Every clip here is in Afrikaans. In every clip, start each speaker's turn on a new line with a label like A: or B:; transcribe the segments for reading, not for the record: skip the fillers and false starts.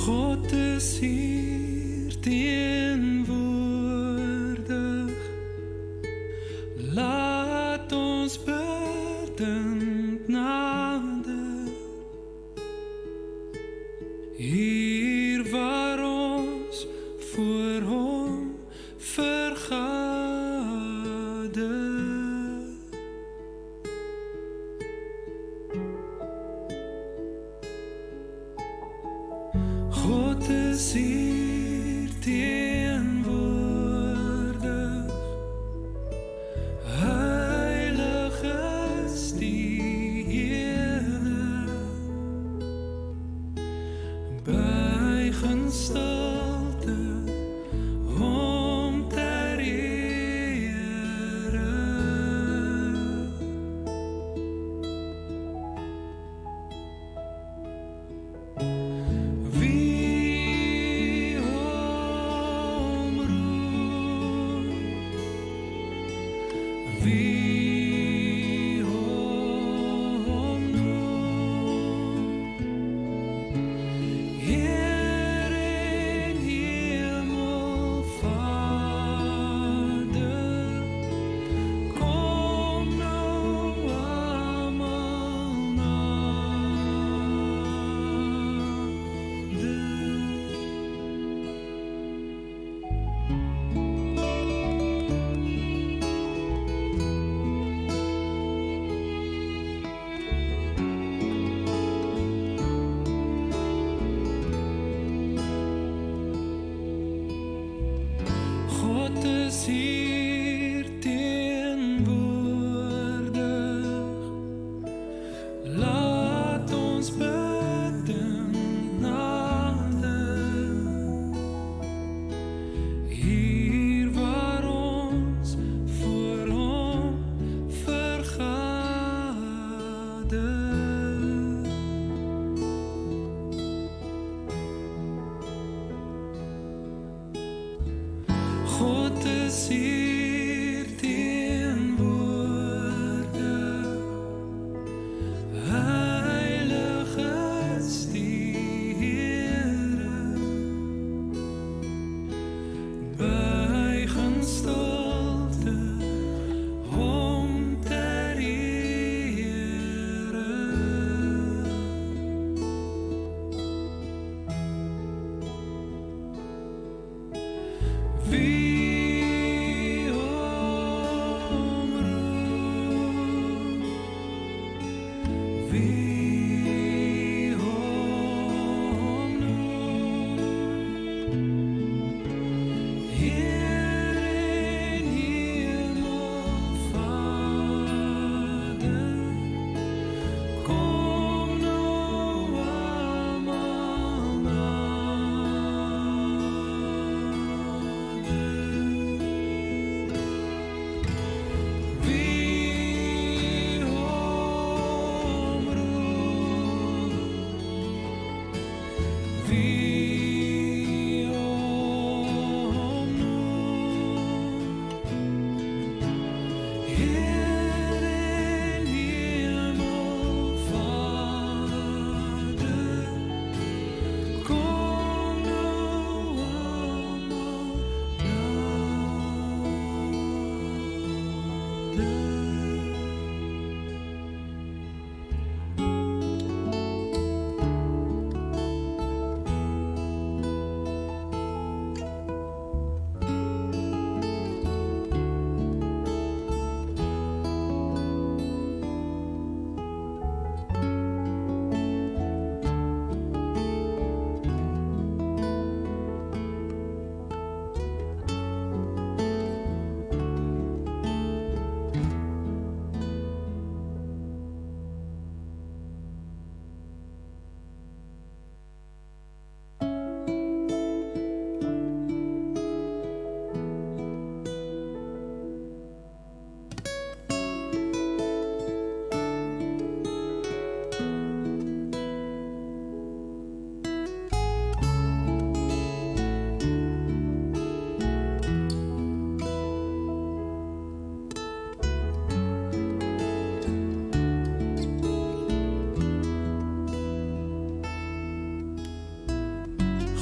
A: God is hier teenwoordig. Laat ons bidend nader, hier waar ons voor hom vergader. God is hier teenwoordig, heilig is die Here, buig in stilte hom ter ere. Wie hom roem, wie hom noem, Heer en Hemelvader, kom nou almal nader. God is hier teenwoordig, laat ons bidend nader, hier waar ons voor hom vergader. God is hier teenwoordig, heilig is die Here, buig in stilte hom ter ere. Wie hom roem, wie hom noem, Heer en Hemelvader, kom nou almal nader. Wie hom roem,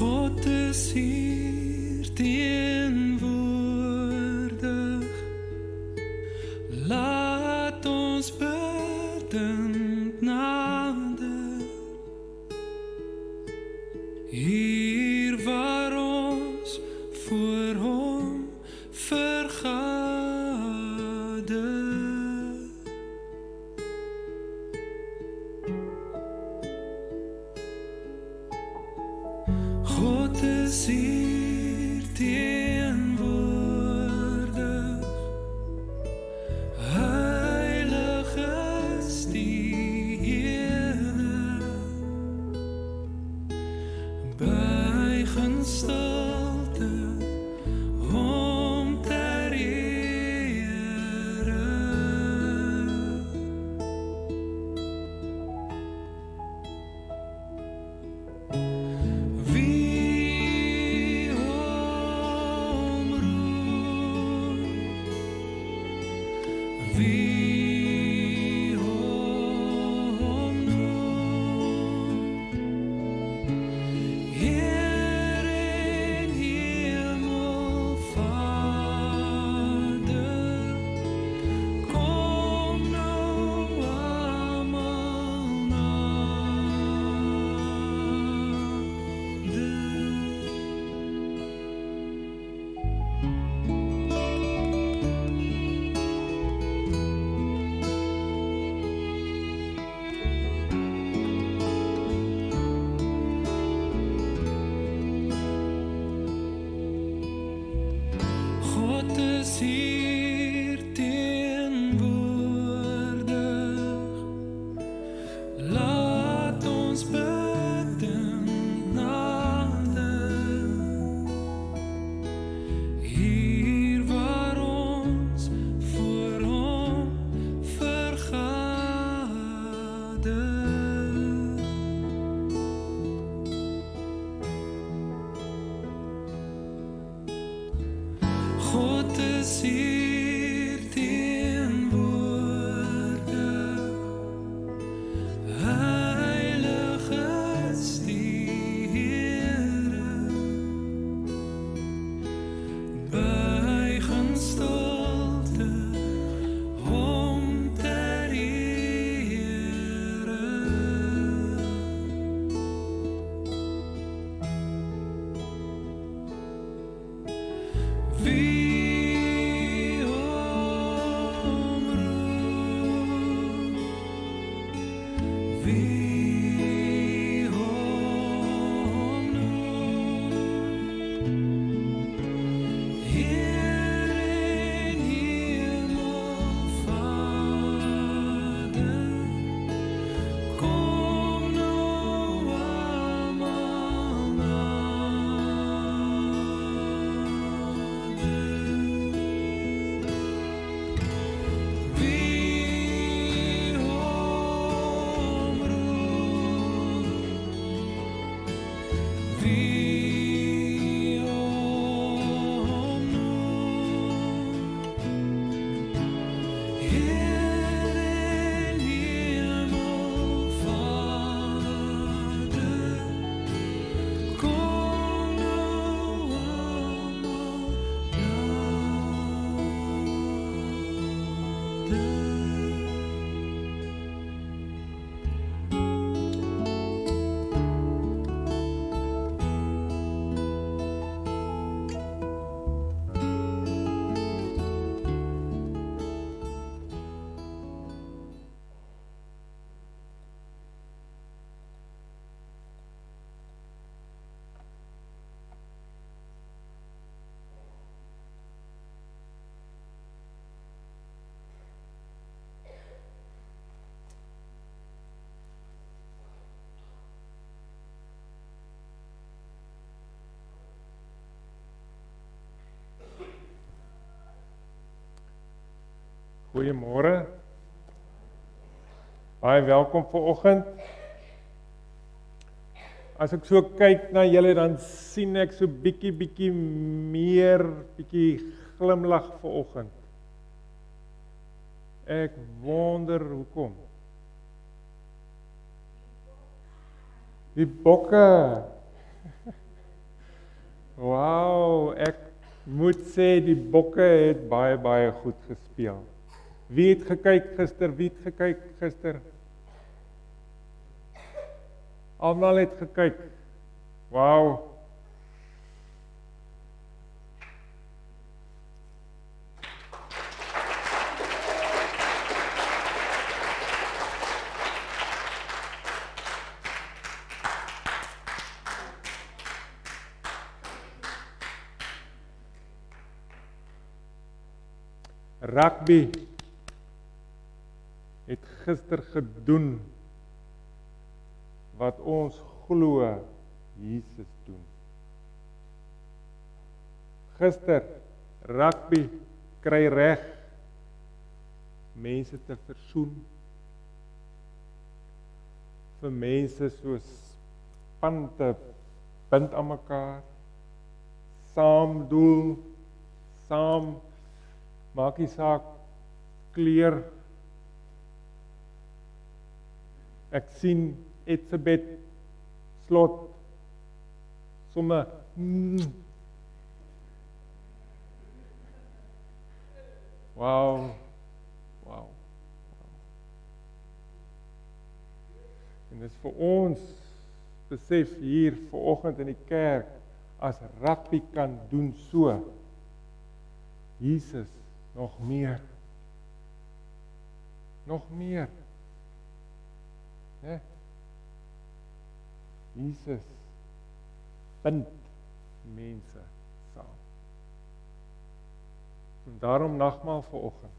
A: God is hier teenwoordig. Laat ons bidend nader. Hier waar ons voor hom vergader. God is hier teenwoordig. Heilig is die Here. Buig in stilte hom ter ere. Wie hom roep, wie hom noem, Heer en Hemelvader, kom nou almal nader. God is hier teenwoordig. Laat ons bidend nader. Hier waar ons voor hom vergader. God is hier teenwoordig. Heilig is die Here. Buig in stilte hom ter ere. Wie hom roep, wie hom noem, Heer en Hemelvader, kom nou almal nader. Wie hom roep, wie hom noem, Heer en Hemelvader, kom nou almal
B: Goeiemôre. Baie welkom vanoggend. As ek so kyk na julle, dan sien ek so bietjie meer glimlag vanoggend. Ek wonder hoekom. Die bokke. Wauw, ek moet sê die bokke het baie goed gespeel. Wie het gekyk gister? Almal het gekyk. Wauw. Rugby het gister gedoen wat ons glo Jesus doen. Gister, rugby kry reg mense te versoen, vir mense soos span te bind aan mekaar, saam doel, saam, maak nie saak kleur. Ek sien Etzebeth Slot somme Wow. En dis vir ons besef hier vanoggend in die kerk, as rugby kan doen so, Jesus nog meer. Né? Jesus bind mense saam. En daarom nagmaal vanoggend.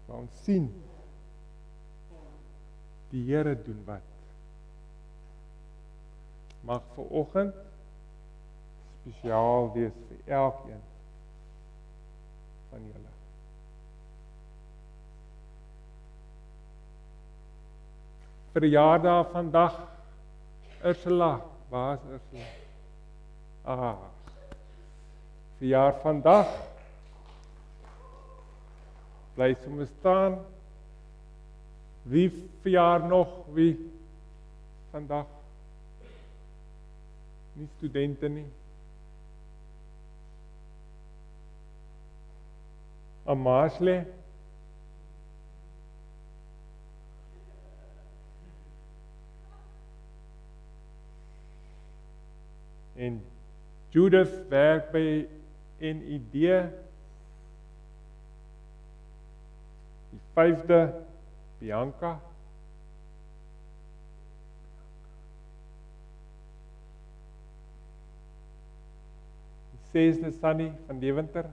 B: Maar ons sien die Here doen wat. Mag vanoggend spesiaal wees vir elkeen van julle. Verjaardag vandag, Ursula, waar is Ursula? Verjaar vandag, bly sommer staan. Wie verjaar nog, wie vandag? Nie studente nie. Amasle. En Judith werk by NID. Die 5de, Bianca. Die 6de, Sunny van Deventer.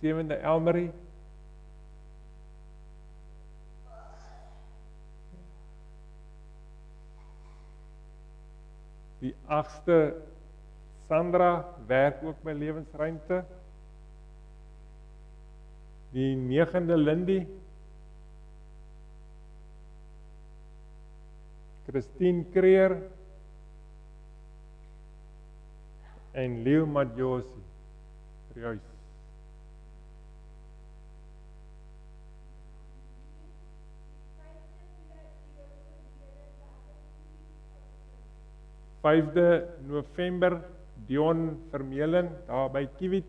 B: Die 7de, Elmarie. Die 8ste, Sandra, werk ook by Lewensruimte. Die 9de, Lindy. Christine Creer. En Leo Madjosi. Juist. November, Dion Vermeulen, daar by Kiewit,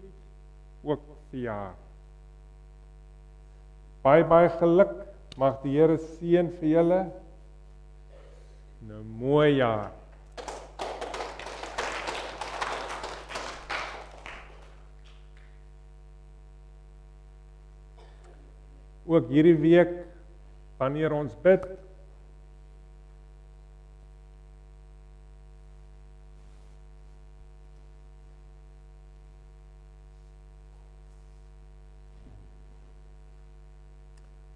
B: ook verjaar. Baie geluk, mag die Here seën vir julle. 'n mooi jaar. Ook hierdie week, wanneer ons bid,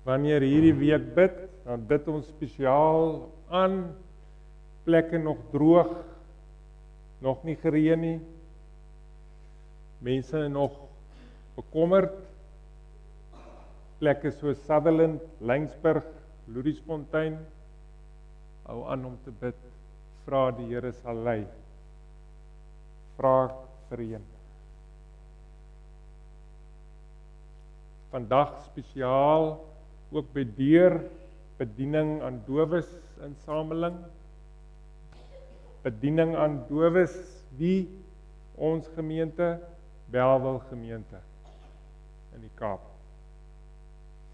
B: wanneer hierdie week bid, dan bid ons spesiaal aan plekke nog droog, nog nie gereën nie, mense nog bekommerd, plekke soos Sutherland, Laingsburg, Loudiesfontein, hou aan om te bid, vra die Here sal lei, vra vir reën. Vandag spesiaal ook by deur bediening aan dowes insameling. Bediening aan dowes, wie? Ons gemeente, Bellville gemeente in die Kaap.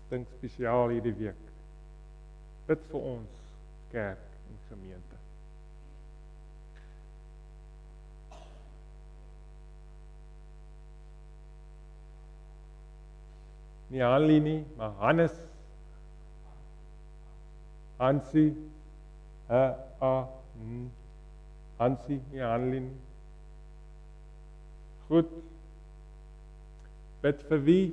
B: Dink spesiaal hierdie week. Bid vir ons kerk en gemeente. Nie Hanlie nie, maar Hannes, Hansie, Hansie, nie Hanlie nie. Goed, bid vir wie?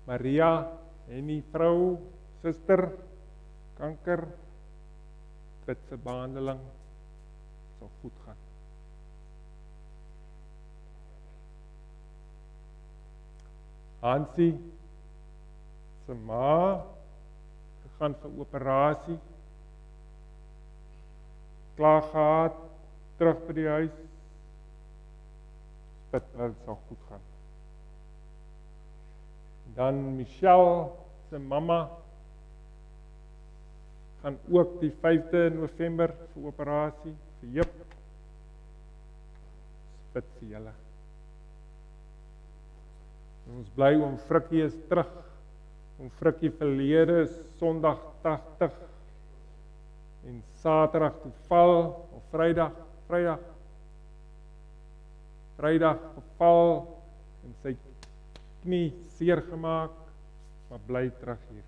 B: Maria, en die vrou, suster, kanker, bid vir behandeling, sal goed gaan. Hansie, se ma, gegaan vir operasie, klaar gehad, terug by die huis, bid dat het sal goed gaan. Dan Michelle, se mamma, gaan ook die 5de November vir operasie, vir heup, bid vir julle. En ons bly oom Frikkie is terug. Oom Frikkie verlede is Sondag 80 en Saterdag geval, of Vrydag geval en sy knie seer gemaak, maar bly terug hier.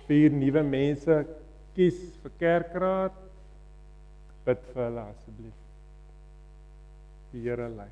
B: Vier nuwe mense kies vir kerkraad, bid vir hulle asseblief. Die Here lei.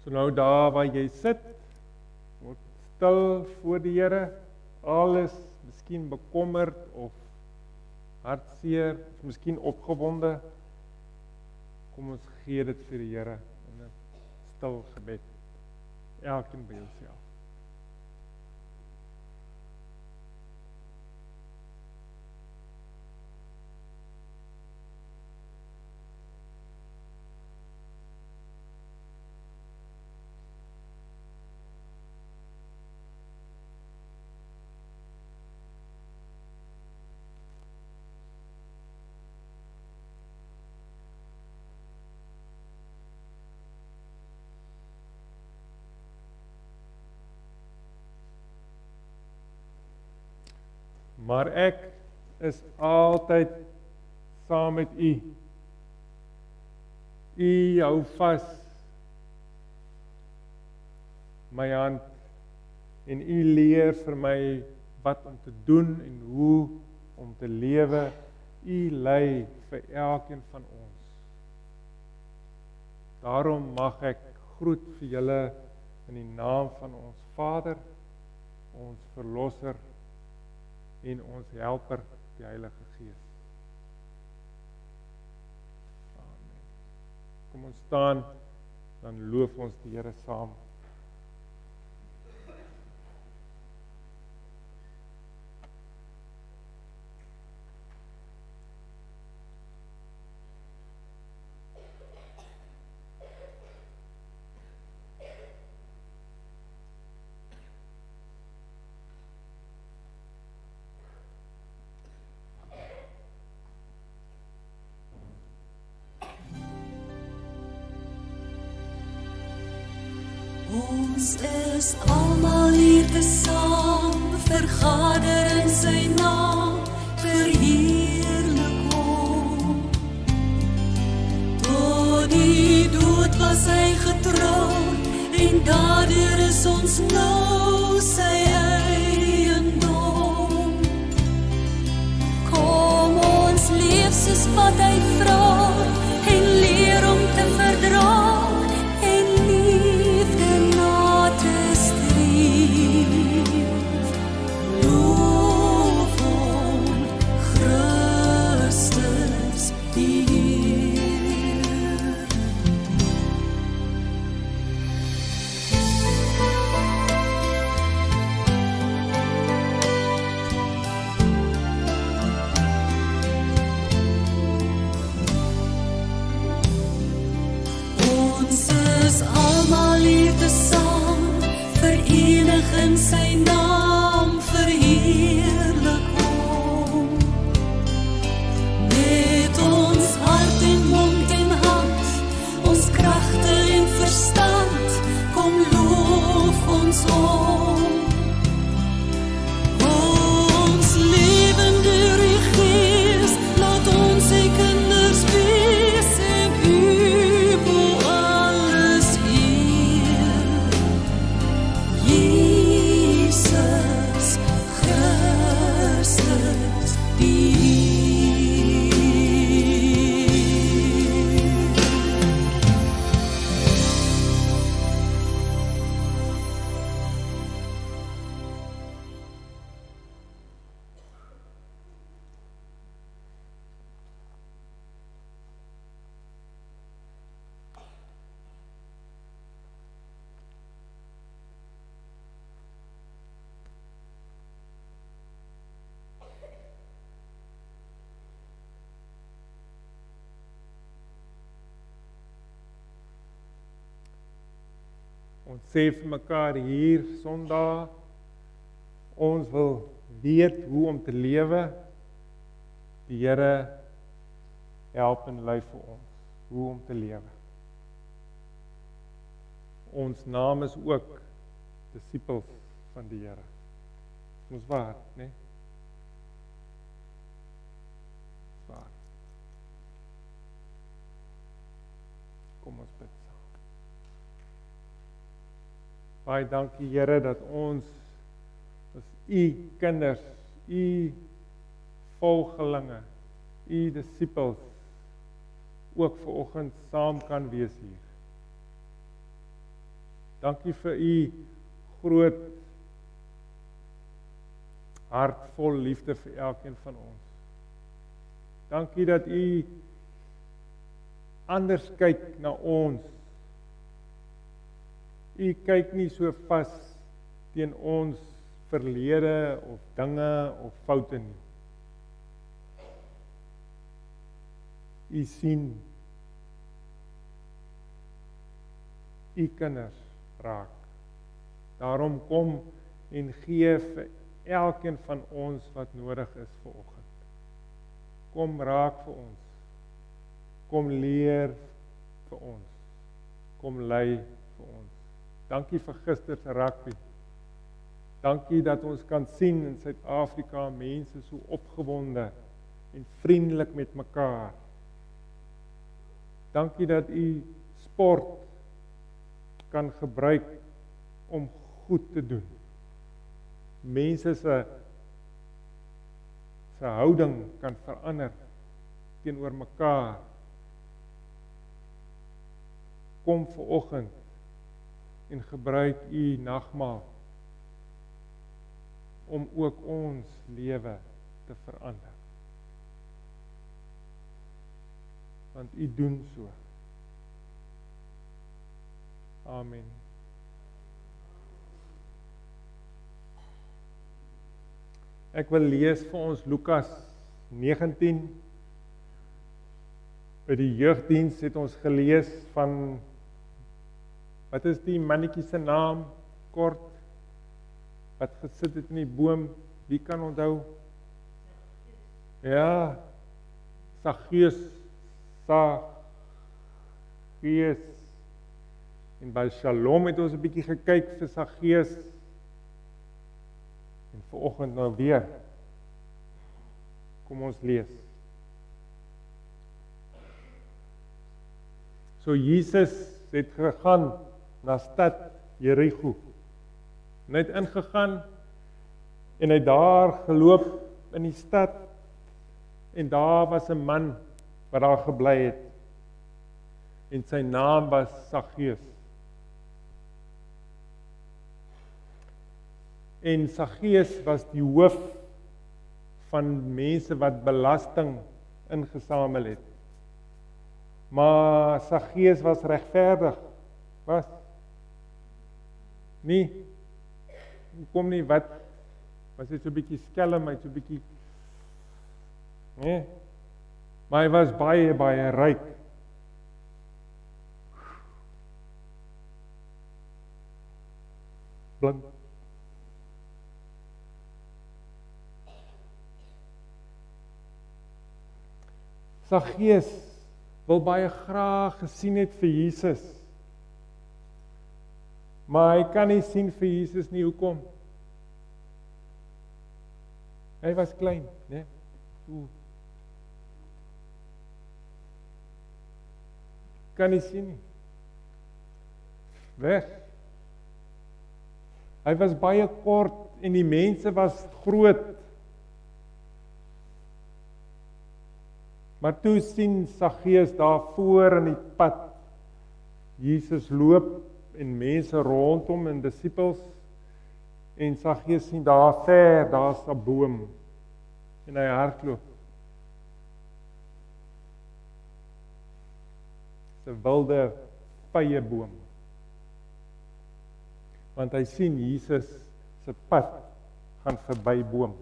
B: So nou daar waar jy sit, word stil voor die Here, alles miskien bekommerd of hartseer, of miskien opgewonde. Kom ons gee dit vir die Here in 'n stil gebed. Elkeen by jouself. Maar ek is altyd saam met u. U hou vas my hand en u leer vir my wat om te doen en hoe om te lewe. U lei vir elkeen van ons. Daarom mag ek groet vir julle in die naam van ons Vader, ons Verlosser en ons Helper, die Heilige Gees. Amen. Kom ons staan dan loof ons die Here saam.
C: Ons is almal hier tesaam, vergader in sy naam, verheerlik hom. Tot die dood was hy getrou, en daardeur is ons nou sy eiendom. Kom ons leef soos wat hy vra, en leer om te verdra, en liefde na te streef. Loof hom, Christus die Heer. Ons is almal hier tesaam, verenig in sy naam, verheerlik hom. Met ons hart en mond en hand, ons kragte en verstand, kom loof ons hom. Ons leven deur die Gees, laat ons sy kinders wees, en u bo alles eer. Jesus Christus die Heer.
B: Ons sê vir mekaar hier Sondag, ons wil weet hoe om te lewe. Die Here help en lei vir ons hoe om te lewe. Ons naam is ook disippels van die Here. Ons waar, né? Waar. Kom ons bid saam. Baie dankie Here dat ons as u kinders, u volgelinge, u disippels ook vanoggend saam kan wees hier. Dankie vir u groot hart vol liefde vir elkeen van ons. Dankie dat u anders kyk na ons. U kyk nie so vas teen ons verlede of dinge of foute nie. U sien u kinders raak. Daarom kom en gee vir elkeen van ons wat nodig is vanoggend. Kom raak vir ons. Kom leer vir ons. Kom lei vir ons. Dankie vir gister se rugby. Dankie dat ons kan sien in Suid-Afrika mense so opgewonde en vriendelik met mekaar. Dankie dat u sport kan gebruik om goed te doen. Mense se houding kan verander teenoor mekaar. Kom vanoggend en gebruik u nagmaal om ook ons lewe te verander. Want u doen so. Amen. Ek wil lees vir ons Lukas 19. By die jeugdiens het ons gelees van, wat is die mannetjie se naam, kort, wat gesit het in die boom, wie kan onthou? Ja, Saggeus, en by Shalom het ons 'n bietjie gekyk vir Saggeus, en vanoggend nou weer. Kom ons lees. So Jesus het gegaan na stad Jerigo. En hy het ingegaan en hy het daar geloop in die stad en daar was 'n man wat daar gebly het. En sy naam was Saggeus. En Saggeus was die hoof van mense wat belasting ingesamel het. Maar Saggeus was regverdig. Was nie. Kom nie, wat was dit so 'n bietjie skelm, hy so 'n bietjie, nee. Maar hy was baie ryk. Blink. Saggeus wil baie graag gesien het vir Jesus. Maar hy kan nie sien vir Jesus nie, hoekom? Hy was klein, né? Kan nie sien nie. Weg. Hy was baie kort en die mense was groot. Maar toe sien Saggeus daar voor in die pad Jesus loop en mense rondom en disippels, en Saggeus sien daar ver, daar's 'n boom en hy hardloop. 'n wilde vyeboom. Want hy sien Jesus se pad gaan verby boom.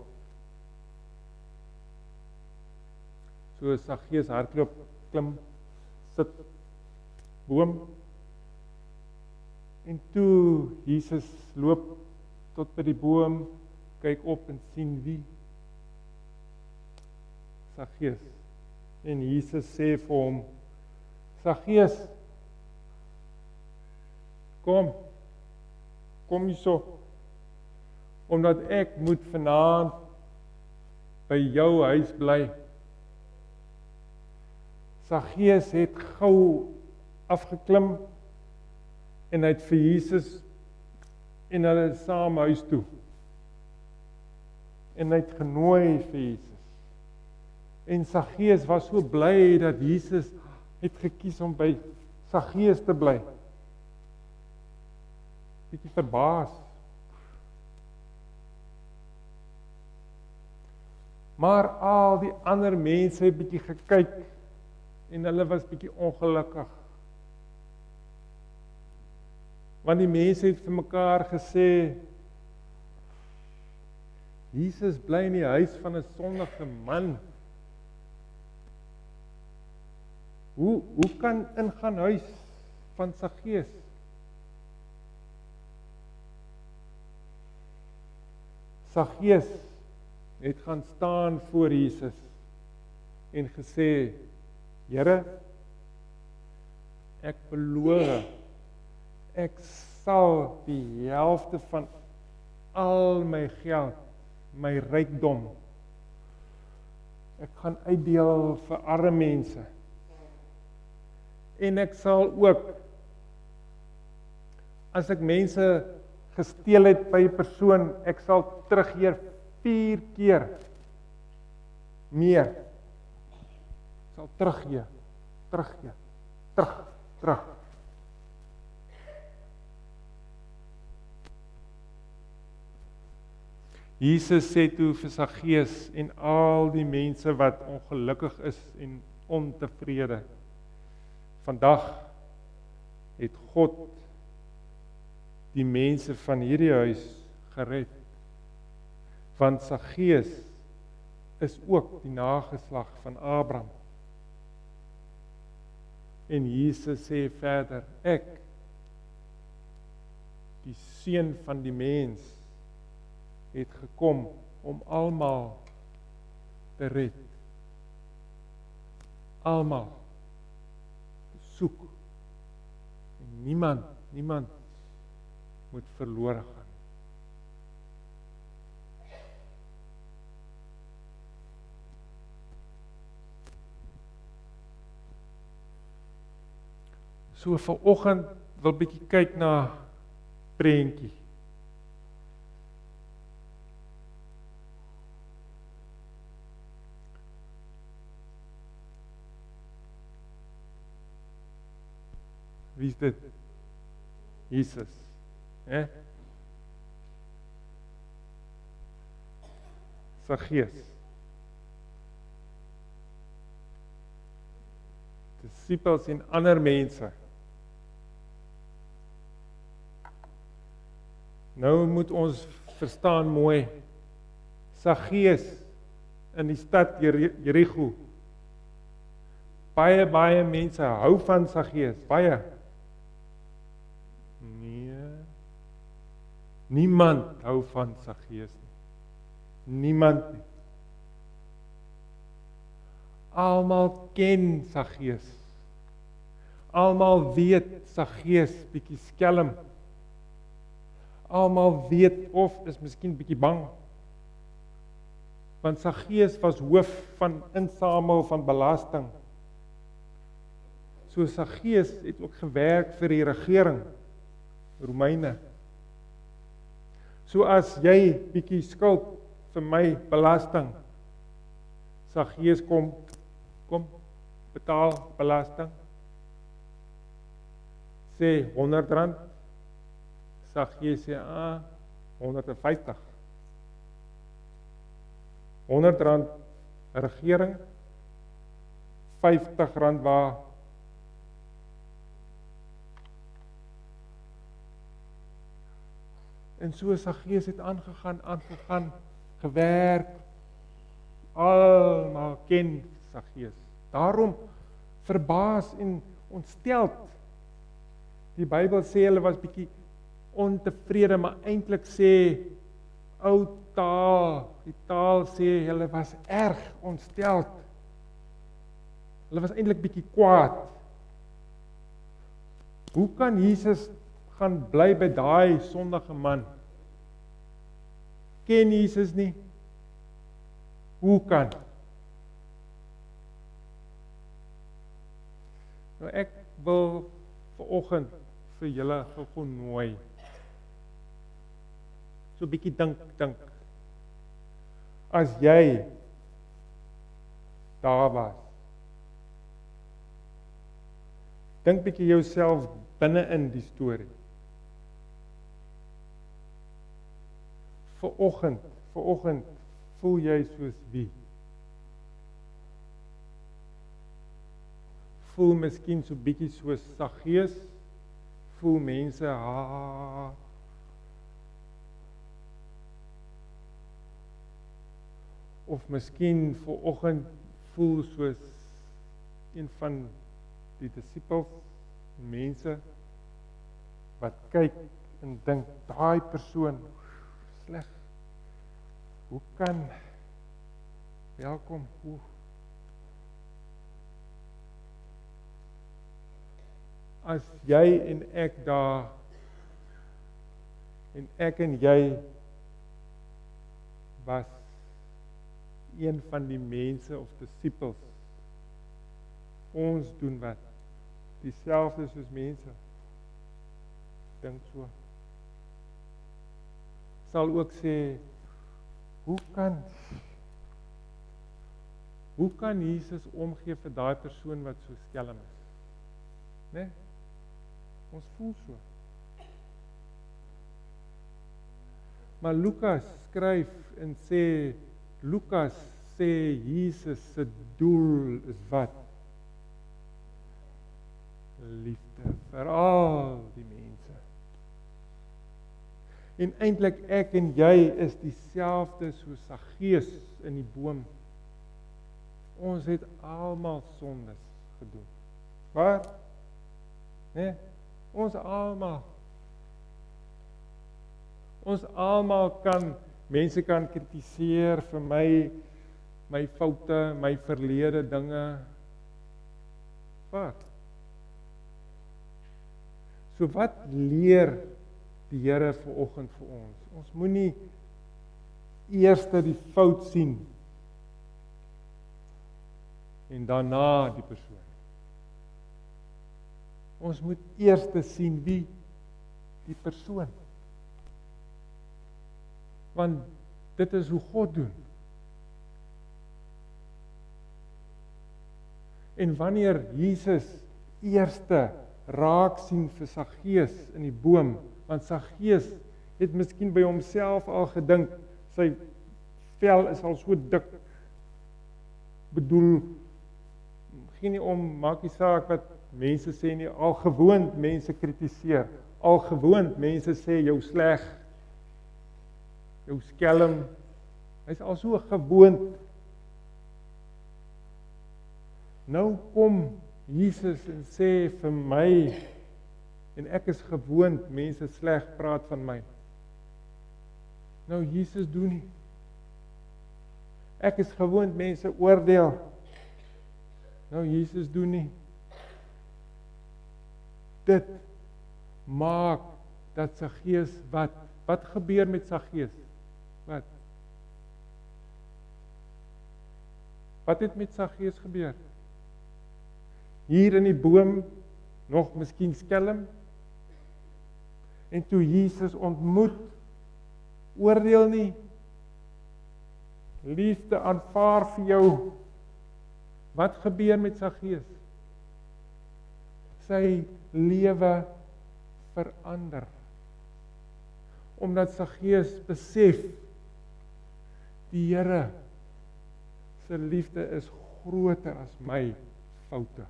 B: So Saggeus hardloop, klim, sit, boom. En toe Jesus loop tot by die boom, kyk op en sien wie? Saggeus. En Jesus sê vir hom, Saggeus, kom hierso, omdat ek moet vanaand by jou huis bly. Saggeus het gou afgeklim en hy het vir Jesus en hulle saam huis toe. En hy het genooi vir Jesus. En Saggeus was so bly dat Jesus het gekies om by Saggeus te bly. Bietjie verbaas. Maar al die ander mense het bietjie gekyk en hulle was bietjie ongelukkig. Want die mense het vir mekaar gesê, Jesus bly in die huis van 'n sondige man. Hoe kan ingaan huis van Saggeus? Saggeus het gaan staan voor Jesus en gesê, Here, ek beloof, ek sal die helfte van al my geld, my rykdom, ek gaan uitdeel vir arme mense. En ek sal ook, as ek mense gesteel het by 'n persoon, ek sal teruggee 4 keer meer. Ek sal teruggee, terug. Jesus sê toe vir Saggeus en al die mense wat ongelukkig is en ontevrede, vandag het God die mense van hierdie huis gered. Want Saggeus is ook die nageslag van Abraham. En Jesus sê verder, ek, die seun van die mens, het gekom om almal te red. Almal soek. En niemand moet verlore gaan. So vanoggend wil bietjie kyk na prentjie. Wie is dit? Jesus. Saggeus. Disippels en ander mense. Nou moet ons verstaan mooi, Saggeus in die stad Jerigo. Baie mense hou van Saggeus, baie. Nee, niemand hou van Saggeus nie. Niemand nie. Almal ken Saggeus. Almal weet Saggeus bietjie skelm. Almal weet of is miskien bietjie bang. Want Saggeus was hoof van insamel van belasting. So Saggeus het ook gewerk vir die regering, Romeine. So as jy bietjie skuld vir my belasting, Saggeus kom betaal belasting. Sê R100. Saggeus sê, 150. R100 regering, R50 waar. En so Saggeus het aangegaan, gewerk. Almal ken Saggeus. Daarom verbaas en ontsteld. Die Bybel sê hulle was bietjie ontevrede, maar eintlik sê ou taal, die taal sê hulle was erg ontsteld. Hulle was eintlik bietjie kwaad. Hoe kan Jesus gaan bly by daai sondige man? Ken Jesus nie? Hoe kan? Nou ek wil vanoggend vir julle gou nooi. So 'n bietjie dink. As jy daar was, dink bietjie jouself binne in die storie. Vanoggend voel jy soos wie? Voel miskien so bietjie soos Saggeus? Voel mense of miskien vanoggend voel soos een van die disippels, mense wat kyk en dink, daai persoon sleg. Hoe kan welkom hoe? As jy en ek daar en ek en jy was een van die mense of disippels, ons doen wat? Dieselfde soos mense. Dink so. Sal ook sê, hoe kan Jesus omgee vir daai persoon wat so skelm is? Né? Ons voel so. Maar Lukas skryf en sê, Lukas sê Jesus se doel is wat? Liefde vir al die mense. En eintlik ek en jy is dieselfde soos Saggeus in die boom. Ons het almal sondes gedoen. Waar? Nee, ons almal. Ons almal mense kan kritiseer vir my foute, my verlede dinge. Wat? So wat leer die Here vanoggend vir ons? Ons moenie eers die fout sien en daarna die persoon. Ons moet eers sien wie die persoon. Want dit is hoe God doen. En wanneer Jesus eerste raak sien vir Saggeus in die boom, want Saggeus het miskien by homself al gedink, sy vel is al so dik, bedoel, geen nie om, maak nie saak wat mense sê nie, al gewoond mense kritiseer, al gewoond mense sê jou sleg, jou skelm, hy is al so gewoond. Nou kom Jesus en sê vir my, en ek is gewoond mense sleg praat van my. Nou Jesus doen nie. Ek is gewoond mense oordeel. Nou Jesus doen nie. Dit maak dat Saggeus wat gebeur met Saggeus? Wat het met Saggeus gebeur? Hier in die boom, nog miskien skelm, en toe Jesus ontmoet, oordeel nie, liefde aanvaar vir jou, wat gebeur met Saggeus? Sy lewe verander, omdat Saggeus besef, die Here se liefde is groter as my foute,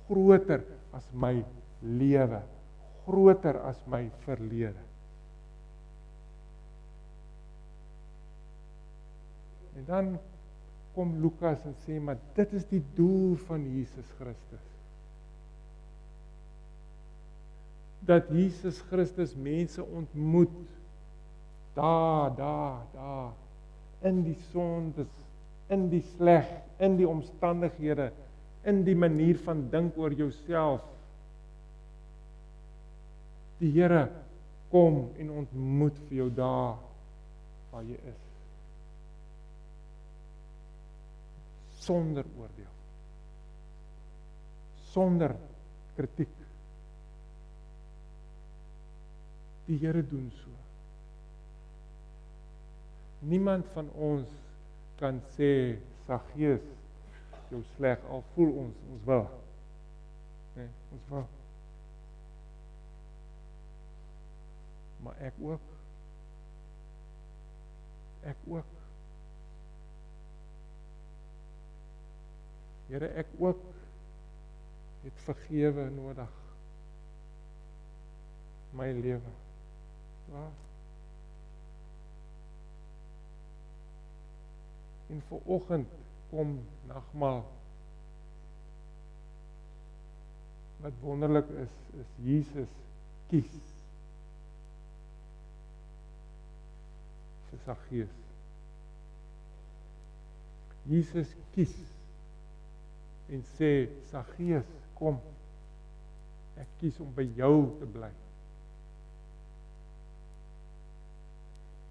B: groter as my lewe, groter as my verlede. En dan kom Lukas en sê, maar dit is die doel van Jesus Christus. Dat Jesus Christus mense ontmoet, daar, in die sondes, in die sleg, in die omstandighede, in die manier van dink oor jouself. Die Here kom en ontmoet vir jou daar waar jy is. Sonder oordeel. Sonder kritiek. Die Here doen so. Niemand van ons kan sê, Saggeus, jou sleg, al voel ons wil. Nee, ons wil. Maar ek ook. Here, ek ook het vergewe nodig. My lewe. Ja. En vanoggend kom nagmaal. Wat wonderlik is Jesus kies vir Saggeus. Jesus kies en sê, Saggeus, kom, ek kies om by jou te bly.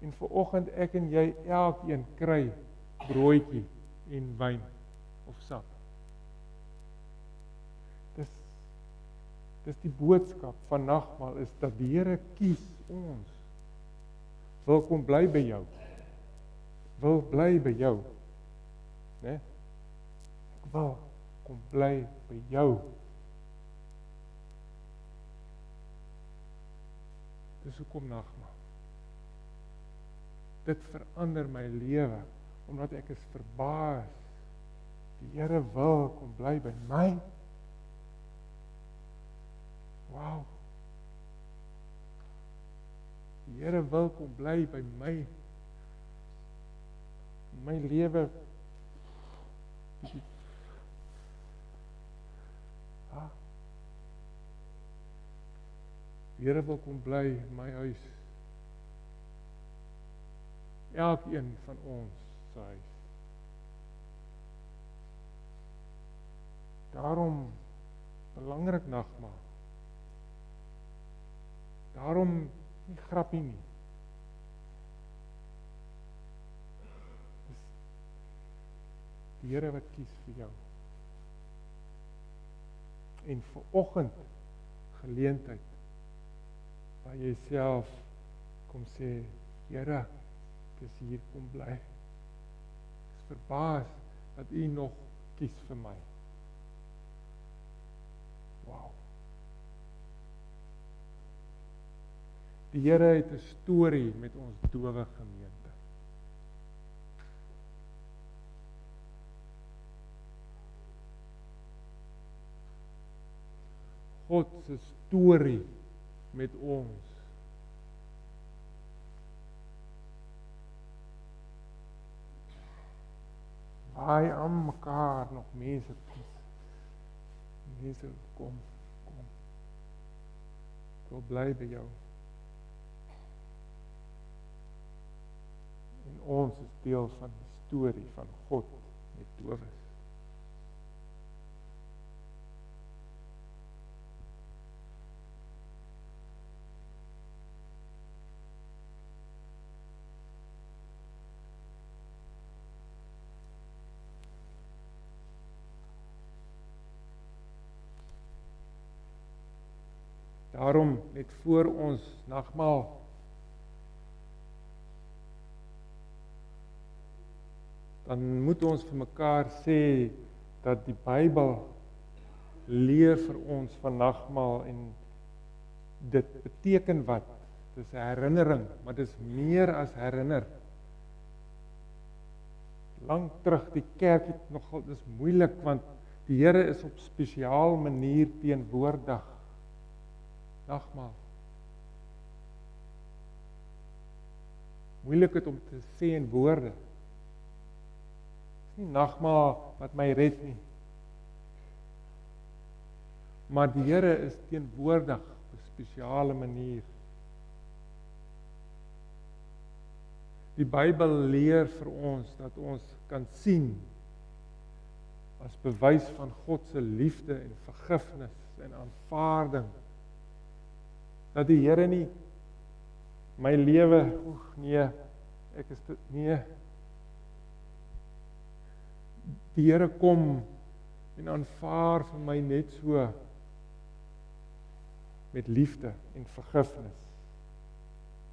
B: En vanoggend ek en jy elkeen kry broodjie en wyn of sap. Dis die boodskap van nagmaal is dat die Here kies ons. Wil kom bly by jou. Wil bly by jou. Né? Ek wil kom bly by jou. Dis hoekom nagmaal. Dit verander my lewe, omdat ek is verbaas. Die Here wil kom bly by my. Wow. Die Here wil kom bly by my. My lewe. Die Here wil kom bly in my huis. Elkeen van ons se huis. Daarom belangrik nagmaal. Daarom nie grappie nie. Dis die Here wat kies vir jou. En vir oggend geleentheid waar jy self kom sê, Here, ek is hier kom bly. Ek is verbaas dat U nog kies vir my. Wow. Die Here het 'n storie met ons dowe gemeente. God se storie met ons. Waar aan mekaar nog mense kom. Ek wil bly by jou. En ons is deel van die storie van God met dowes. Daarom net voor ons nagmaal dan moet ons vir mekaar sê dat die Bybel leer vir ons van nagmaal en dit beteken wat? Dis 'n herinnering, maar dis meer as herinner. Lank terug die kerk het nogal dis moeilik want die Here is op spesiaal manier teenwoordig. Nagmaal. Moeilik het om te sê in woorde. Dis nie nagmaal wat my red nie. Maar die Here is teenwoordig op 'n spesiale manier. Die Bybel leer vir ons dat ons kan sien as bewys van God se liefde en vergifnis en aanvaarding. Dat die Here nie my lewe, nee, ek is dit, nee. Die Here kom en aanvaar vir my net so met liefde en vergifnis.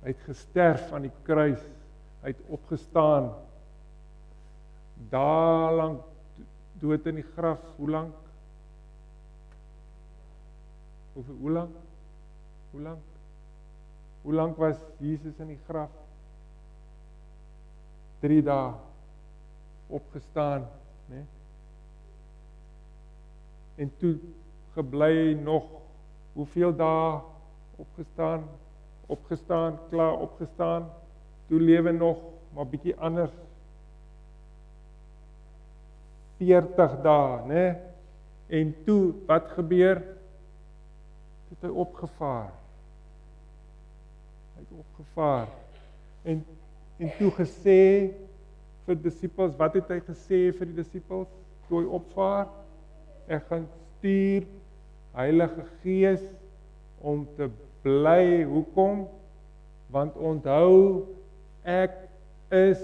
B: Hy het gesterf aan die kruis, hy het opgestaan, daar lank dood in die graf, hoe lank? Hoe lank? Hoe lank was Jesus in die graf? 3 dae opgestaan, né? En toe gebly nog hoeveel dae opgestaan, klaar opgestaan, toe lewe nog, maar bietjie anders. 40 dae, né? En toe wat gebeur? Toe het hy opgevaar. Hy het opgevaar. En toe gesê vir die disippels, wat het hy gesê vir die disippels? Toe hy opvaar, ek gaan stuur Heilige Gees om te bly. Hoekom? Want onthou, ek is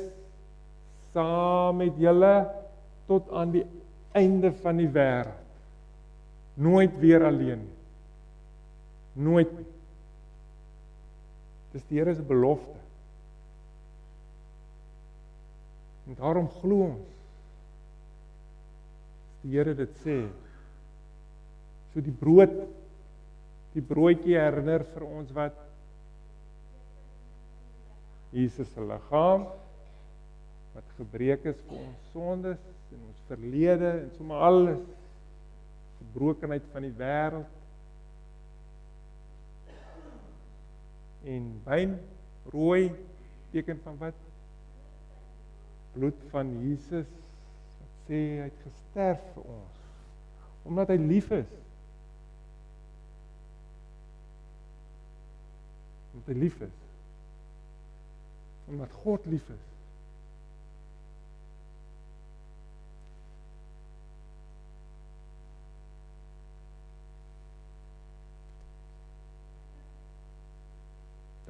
B: saam met julle tot aan die einde van die wêreld. Nooit weer alleen. Nooit. Dis die Here se belofte. En daarom glo ons. Die Here dit sê. So die broodjie herinner vir ons wat? Jesus se liggaam wat gebreek is vir ons sondes en ons verlede en sommer alles, gebrokenheid van die wêreld. En wyn Rooi, teken van wat? Bloed van Jesus, wat sê hy het gesterf vir ons, omdat hy lief is. Omdat hy lief is. Omdat God lief is.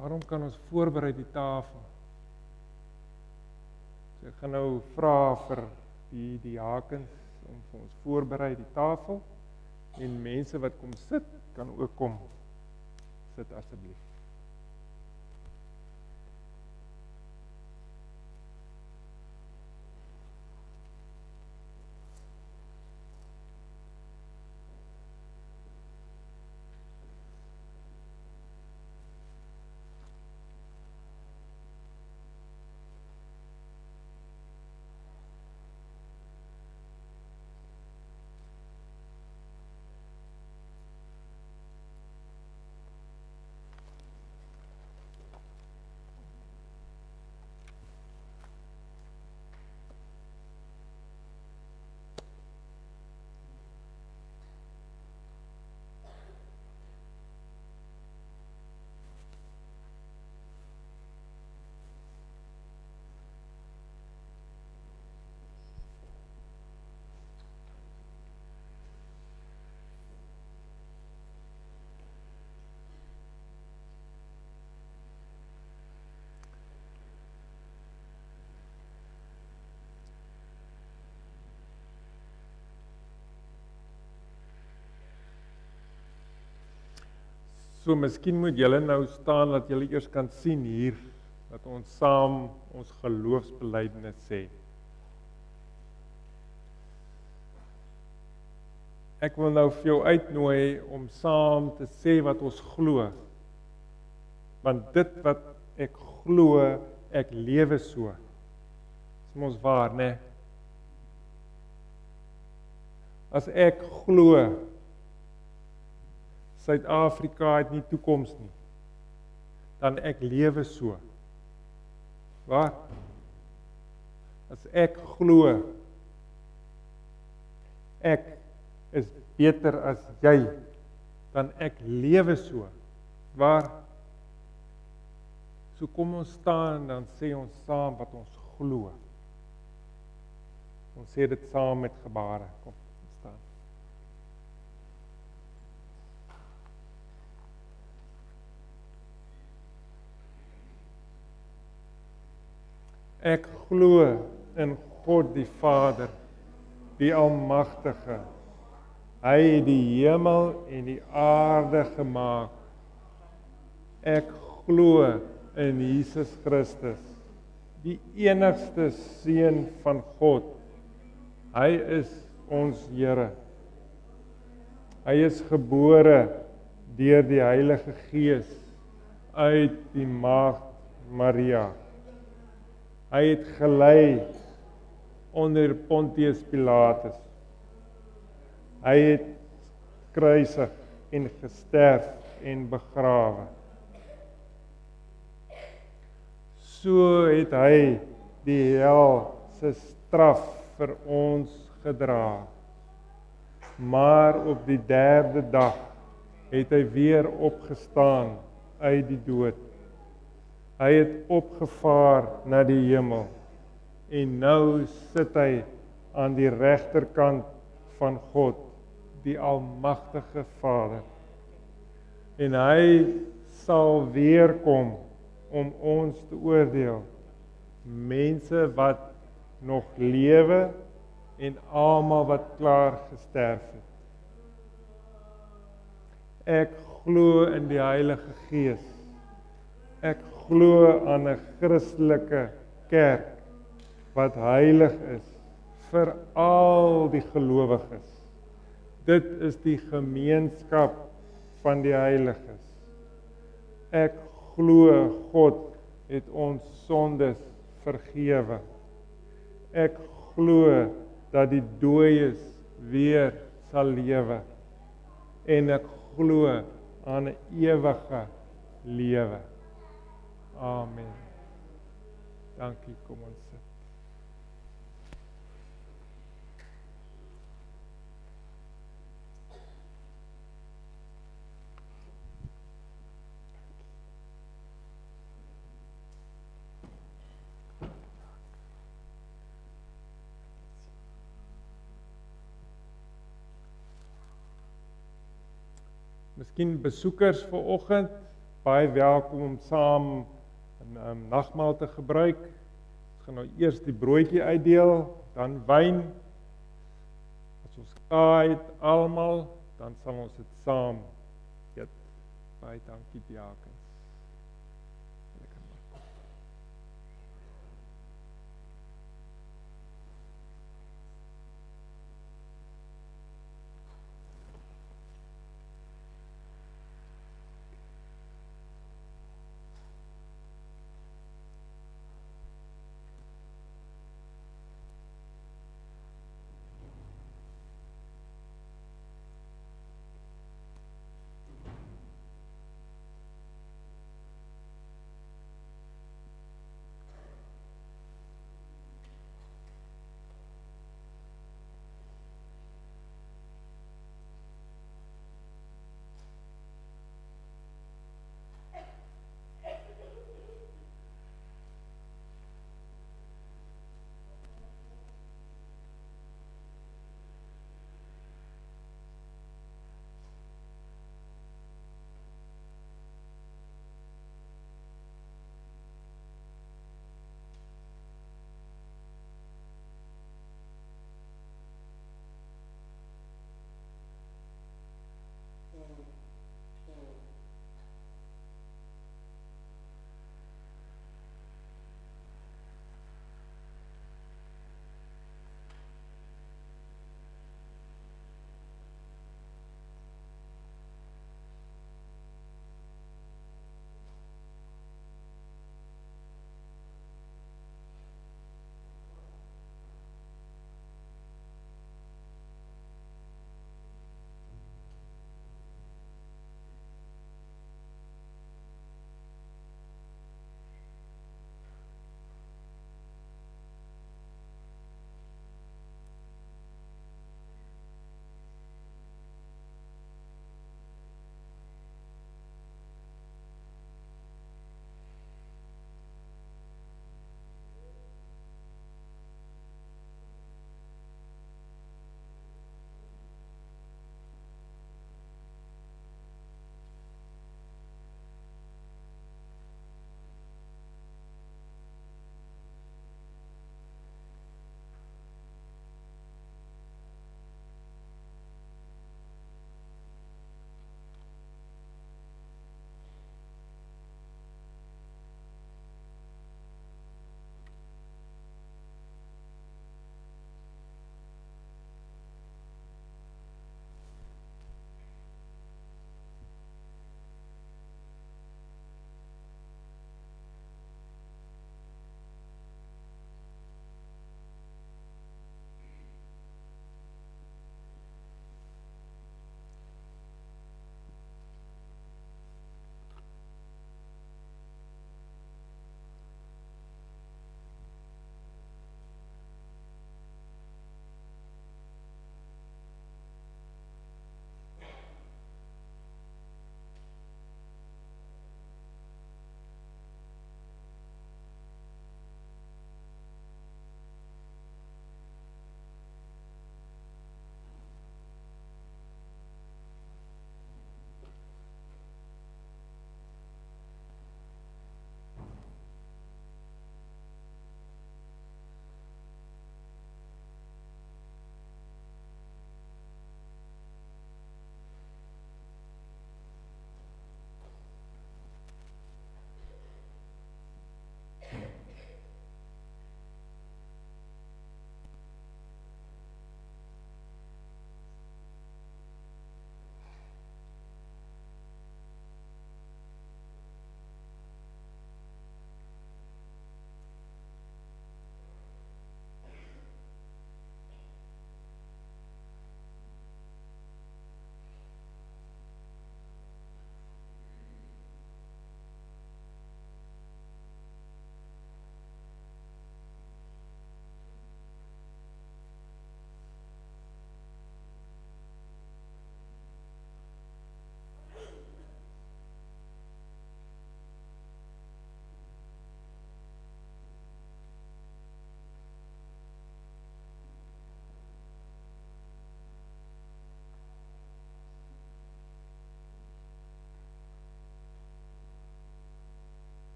B: Daarom kan ons voorberei die tafel. So ek gaan nou vra vir die diakens om vir ons voorberei die tafel en mense wat kom sit, kan ook kom sit asseblief. So miskien moet julle nou staan dat julle eers kan sien hier dat ons saam ons geloofsbelijdenis sê. Ek wil nou vir jou uitnooi om saam te sê wat ons glo. Want dit wat ek glo, ek lewe so. Dis mos waar, né? As ek glo Suid-Afrika het nie toekoms nie, dan ek lewe so. Waar? As ek glo, ek is beter as jy, dan ek lewe so. Waar? So kom ons staan, dan sê ons saam wat ons glo. Ons sê dit saam met gebare. Kom, staan. Ek glo in God die Vader, die Almagtige. Hy het die hemel en die aarde gemaak. Ek glo in Jesus Christus, die enigste Seun van God. Hy is ons Here. Hy is gebore deur die Heilige Gees uit die Maagd Maria. Hy het gelei onder Pontius Pilatus. Hy het gekruisig en gesterf en begrawe. So het hy die hel se straf vir ons gedra. Maar op die 3de dag het hy weer opgestaan uit die dood. Hy het opgevaar na die hemel en nou sit hy aan die regterkant van God, die Almagtige Vader. En hy sal weer kom om ons te oordeel, mense wat nog lewe en almal wat klaar gesterf het. Ek glo in die Heilige Gees. Ek glo aan 'n Christelike kerk wat heilig is vir al die gelowiges. Dit is die gemeenskap van die heiliges. Ek glo God het ons sondes vergewe. Ek glo dat die dooies weer sal lewe. En ek glo aan 'n ewige lewe. Amen. Dankie, kom ons sit. Miskien besoekers vanoggend, baie welkom om saam 'n nagmaal te gebruik. Ons gaan nou eers die broodjie uitdeel, dan wyn. As ons klaar het almal, dan sal ons dit saam eet. Baie dankie diakens. Lekker maak.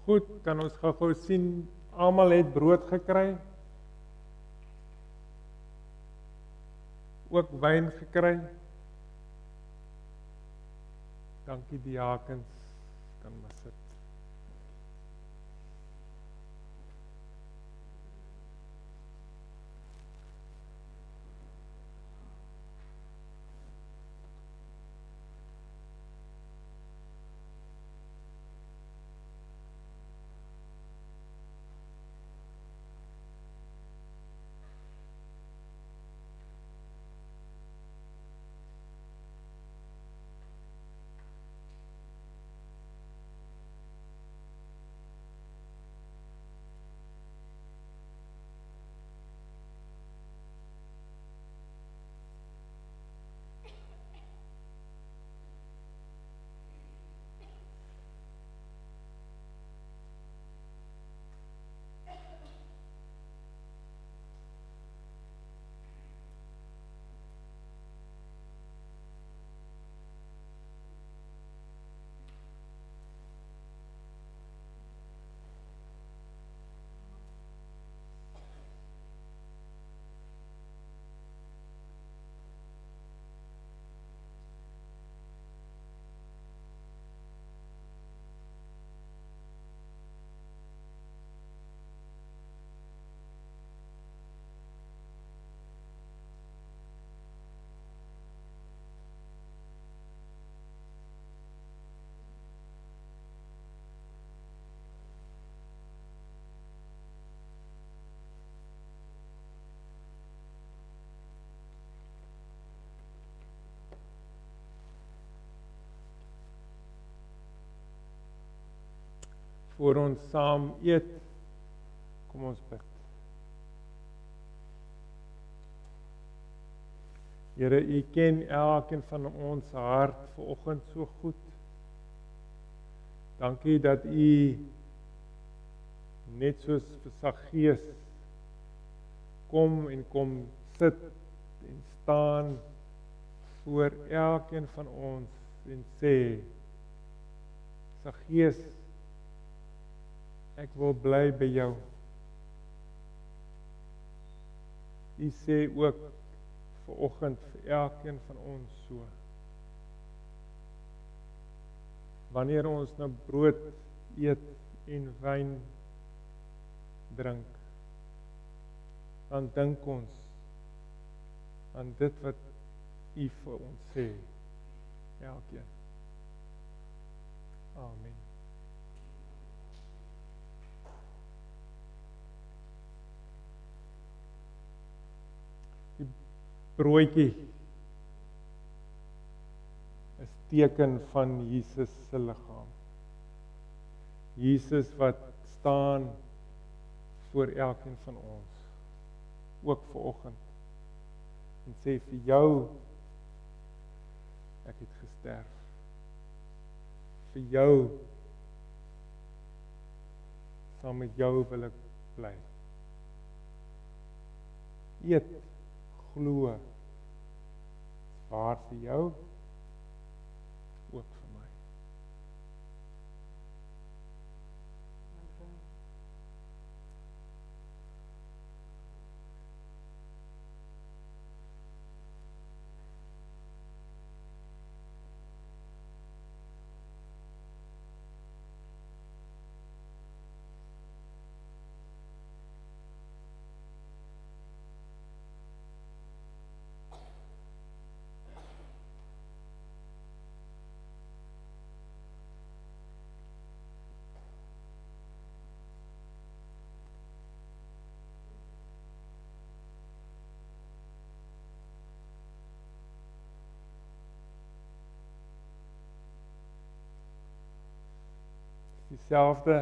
B: Goed, kan ons gou sien, almal het brood gekry, ook wyn gekry. Dankie diakens, kan maar sit. Voor ons saam eet, kom ons bid. Here, U ken elkeen van ons hart vanoggend so goed. Dankie dat U net soos vir Saggeus kom sit en staan voor elkeen van ons en sê, Saggeus, ek wil bly by jou. U sê ook vanoggend vir elkeen van ons so. Wanneer ons nou brood eet en wyn drink, dan dink ons aan dit wat U vir ons sê. Elkeen. Amen. Die broodjie is teken van Jesus se liggaam. Jesus wat staan voor elkeen van ons, ook vanoggend, en sê vir jou, ek het gesterf. Vir jou, saam met jou wil ek bly. Eet, glo, waar vir jou, ook vir my. Dieselfde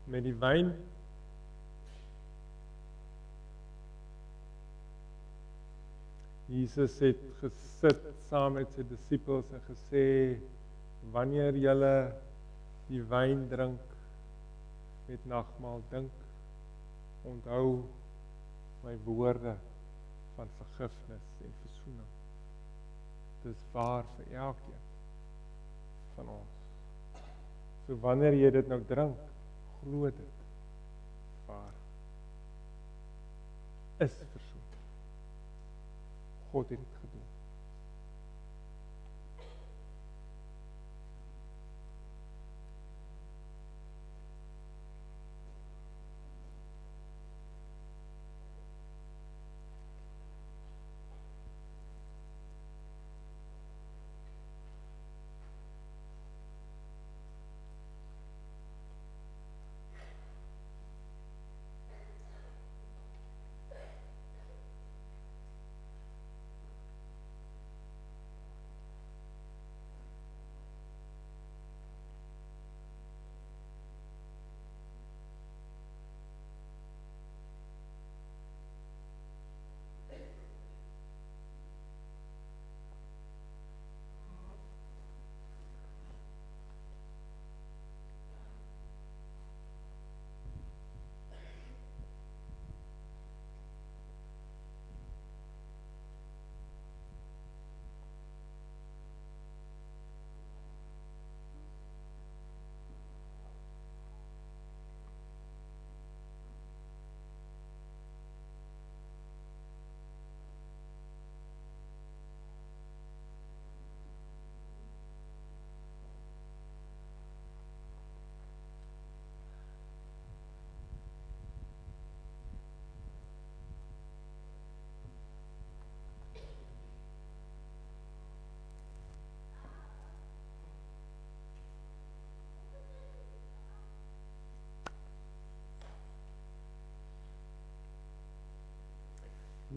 B: met die wyn. Jesus het gesit saam met sy disippels en gesê, wanneer julle die wyn drink met nagmaal dink, onthou my woorde van vergifnis en versoening. Dit is waar vir elkeen van ons. So wanneer jy dit nou drink, glo dit. Waar is versoen. God het dit gedoen.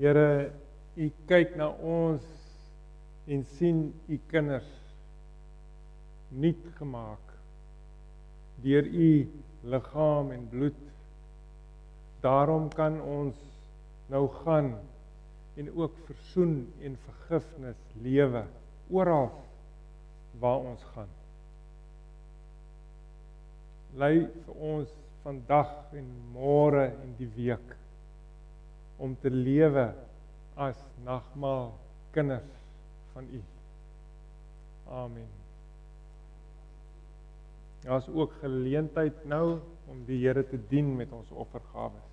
B: Here, U kyk na ons en sien U kinders nuut gemaak deur U liggaam en bloed. Daarom kan ons nou gaan en ook versoen en vergifnis lewe oral waar ons gaan. Lei vir ons vandag en môre en die week om te lewe as nagmaal kinders van U. Amen. Daar is ook geleentheid nou om die Here te dien met ons offergawes.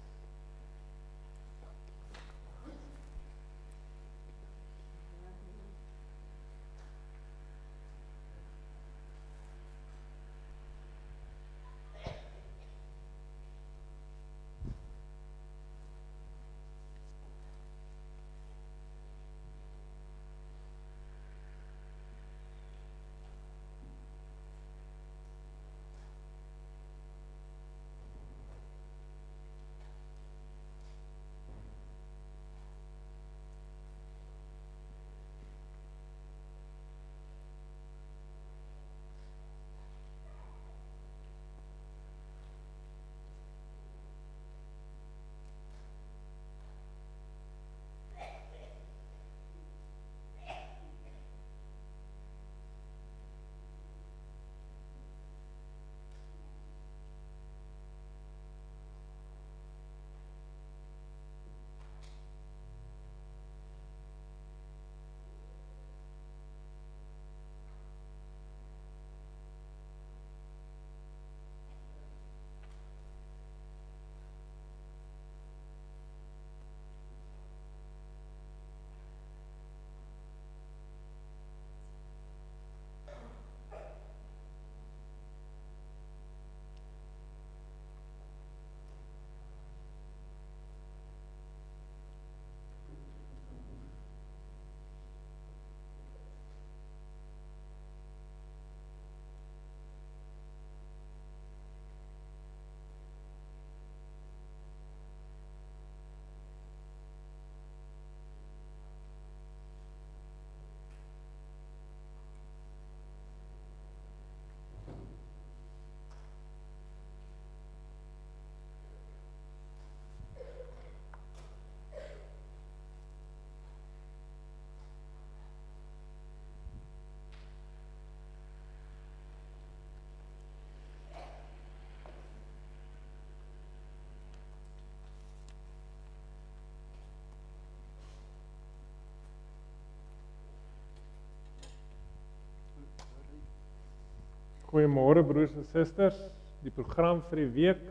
B: Goeiemôre broers en susters. Die program vir die week,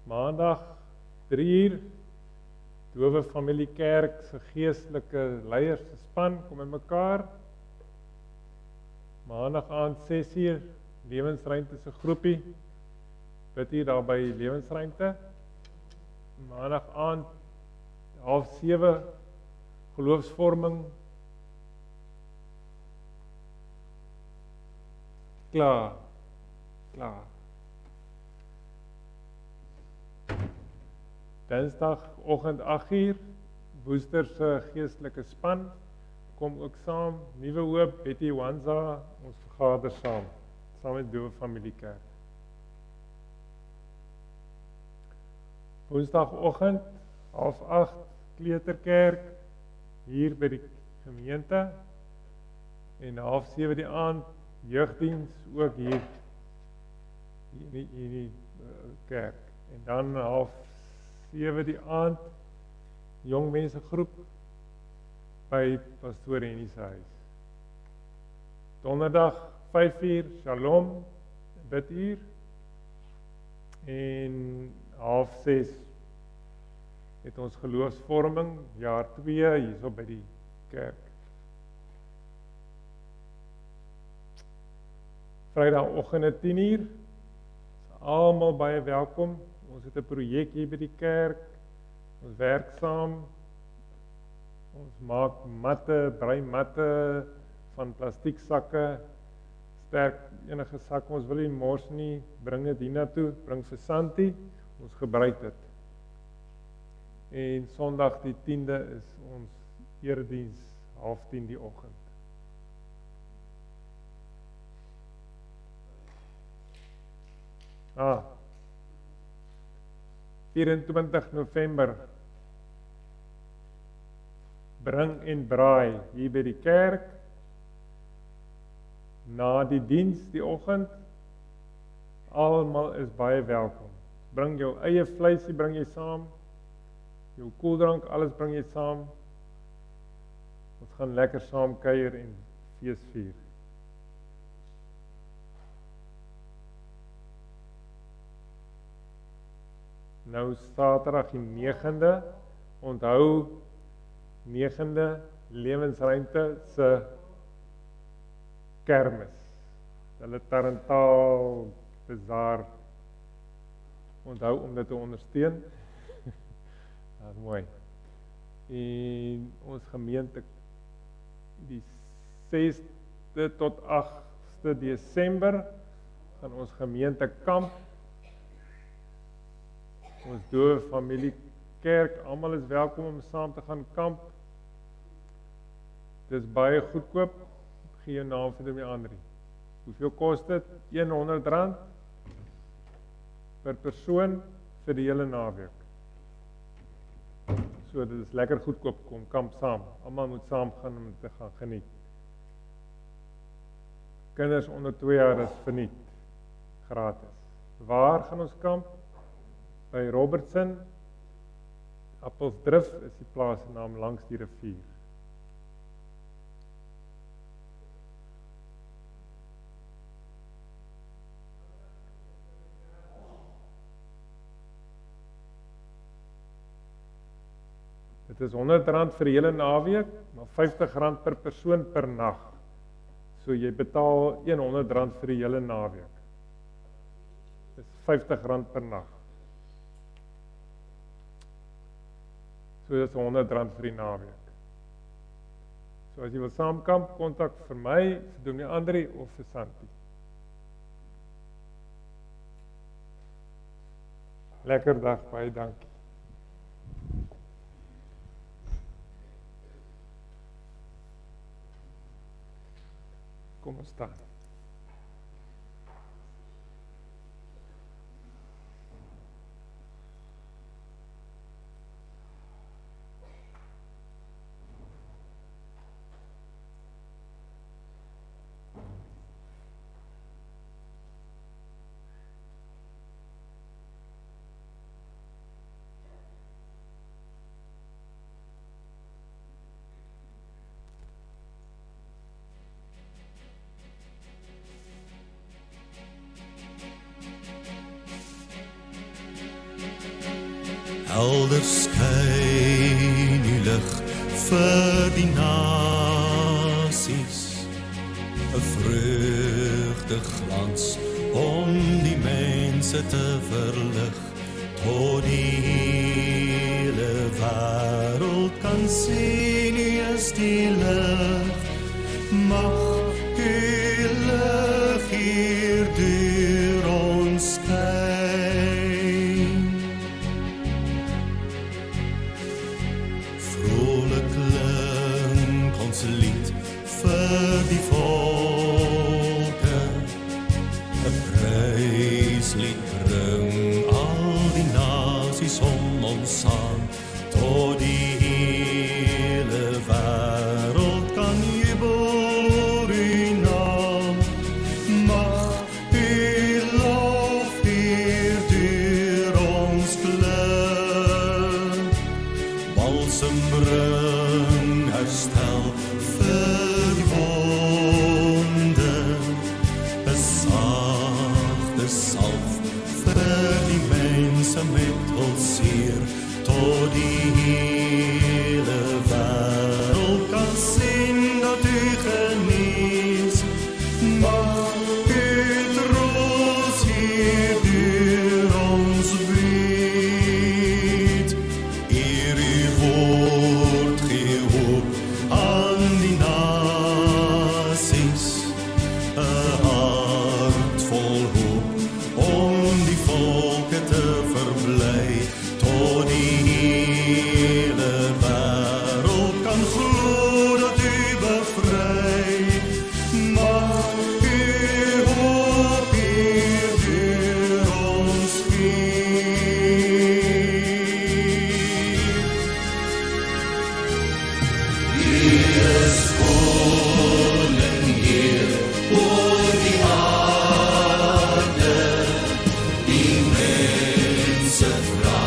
B: Maandag 3:00, Dowe Familie Kerk se geestelike leiers se span kom in mekaar. Maandag aand 6:00, lewensruimte se groepie, bid hier daar by lewensruimte. Maandag aand 6:30, geloofsvorming. Klaar. Dinsdagoggend 8:00, Woester se geestelike span kom ook saam. Nuwe Hoop, Betty Wanza, ons vergader saam met Dowe Familie Kerk. Woensdagoggend 7:30, Kleuterkerk hier by die gemeente en 6:30 die aand jeugdiens ook hier in die kerk. En dan 7:30 die aand jong mense groep by pastoor Hennie se huis. Donderdag 5:00 Shalom biduur en 5:30 het ons geloofsvorming jaar 2 hierso by die kerk. Vrydagoggend 10:00, almal baie welkom. Ons het 'n projek hier by die kerk. Ons werk saam. Ons maak matte, brei matte van plastieksakke, sterk enige sak. Ons wil nie mors nie, bring dit hiernatoe, bring vir Santi. Ons gebruik dit. En Sondag die 10de is ons erediens 9:30 die oggend. 24 November, bring en braai hier by die kerk, na die diens die oggend, almal is baie welkom. Bring jou eie vleisie, bring jy saam, jou koeldrank, alles bring jy saam, ons gaan lekker saam kuier en fees vier. Nou Saterdag die 9de, onthou 9de lewensruimte se kermis. Hulle tarantaal bazaar. Onthou om dit te ondersteun. Dat is mooi. En ons gemeente die 6de tot 8de Desember gaan ons gemeente kamp. Ons Dowe Familie Kerk, almal is welkom om saam te gaan kamp. Dis baie goedkoop. Gee jou naam vir die ander. Hoeveel kos dit? R100 per persoon vir die hele naweek. So dit is lekker goedkoop, kom kamp saam. Almal moet saam gaan om te gaan geniet. Kinders onder 2 jaar is verniet, gratis. Waar gaan ons kamp? By Robertson, Appelsdrift is die plaas se naam langs die rivier. Dit is R100 vir die hele naweek, maar R50 per persoon per nag. So jy betaal R100 vir die hele naweek. Dit is R50 per nag. So dit is R100 vir die naweek. So as jy wil saamkamp, kontak vir my, vir Dominee Andri of vir Santi. Lekker dag, baie dankie. Kom ons staan.
D: Elders skyn die lig vir die nasies, 'n vreugdeglans om die mense te verlig, tot die hele wêreld kan sien, U is die lig, mag U lig hier deur ons skyn. Vrolik klink ons lied vir die volke, 'n pryslied bring al die nasies om ons aan, tot die hele wêreld kan jubel oor U naam, mag U lof hier deur ons klink, balsem bring herstel vir die wonde, 'n sagte salf vir die mense met hul seer, tot die hele wêreld kan sien dat U genees, mag U troos hier deur ons bied, eer U woord gee hoop aan die nasies, 'n hart vol hoop om die volke te verbly, tot die hele wêreld kan glo dat U bevry, mag U hoop hier deur ons gee. U is koning Heer oor die aarde, die mense vra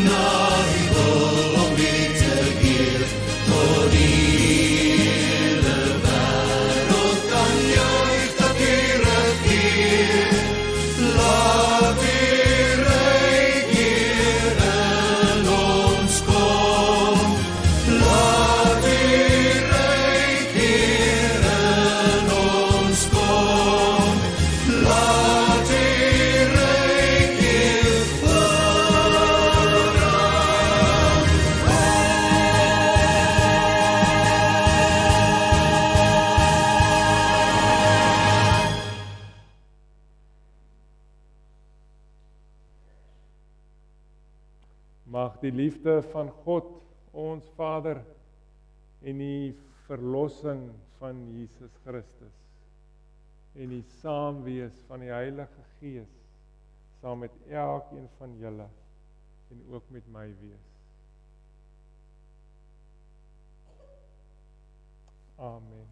D: na U wil om U te eer, tot die hele wêreld kan juich dat U regeer, laat U ryk hier in ons kom, laat U ryk hier in ons kom, laat U ryk hier
B: Mag die liefde van God, ons Vader, en die verlossing van Jesus Christus en die saamwees van die Heilige Gees saam met elkeen van julle en ook met my wees. Amen.